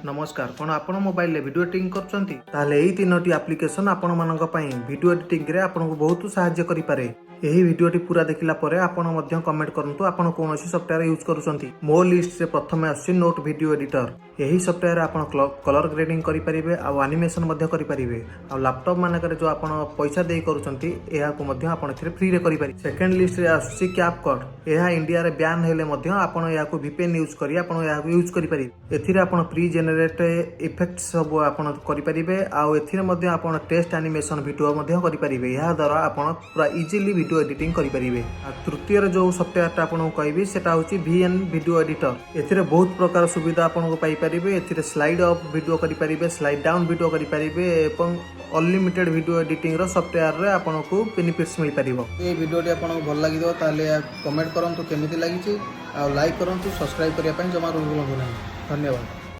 नमस्कार कौन आपण मोबाइल वीडियो एडिटिंग करछंती ताले एई तीनोटी एप्लिकेशन आपण मानक पई वीडियो एडिटिंग रे आपण को बहुत सहाय्य करि पारे। एही वीडियोटी पूरा देखिला परे आपण मध्य कमेंट करंतु आपण कोनोसी सॉफ्टवेयर यूज करूछंती। मो लिस्ट रे प्रथमे आसी नोट वीडियो एडिटर। एही सॉफ्टवेयर आपण कलर ग्रेडिंग करि परिबे आ एनिमेशन मध्य करि परिबे आ लैपटॉप मानक रे जो आपण पैसा देई करूछंती एहा को मध्य आपण एथिरे फ्री रे करि पारि। सेकंड लिस्ट रे आसी कैपकट। एहा इंडिया रे बैन हेले मध्य आपण एहा को VPN यूज करी आपण एहा को यूज करि परिबे। एथिरे आपण प्री जेनरेट इफेक्ट सब आपण करि परिबे आ एथिरे मध्य आपण टेस्ट एनिमेशन वीडियो मध्य करि परिबे। एहा द्वारा आपण पूरा इजीली वीडियो एडिटिंग करि परिबे। तृतीय रे जो सॉफ्टवेयर ता आपण कहबी सेटा होची VN वीडियो एडिटर। एथिरे बहुत प्रकार सुविधा आपण को पाई परिबे। एथिरे स्लाइड अप वीडियो करि परिबे, स्लाइड डाउन वीडियो करि परिबे एवं अनलिमिटेड वीडियो एडिटिंग रो सॉफ्टवेयर रे आपण को बेनिफिट्स मिल परिबो। ए वीडियोटी आपण को भल लागिदो ताले कमेंट करंतु केमिति लागिची आ लाइक करंतु, सब्सक्राइब करिया पई जमा भूलंतु नहीं। धन्यवाद।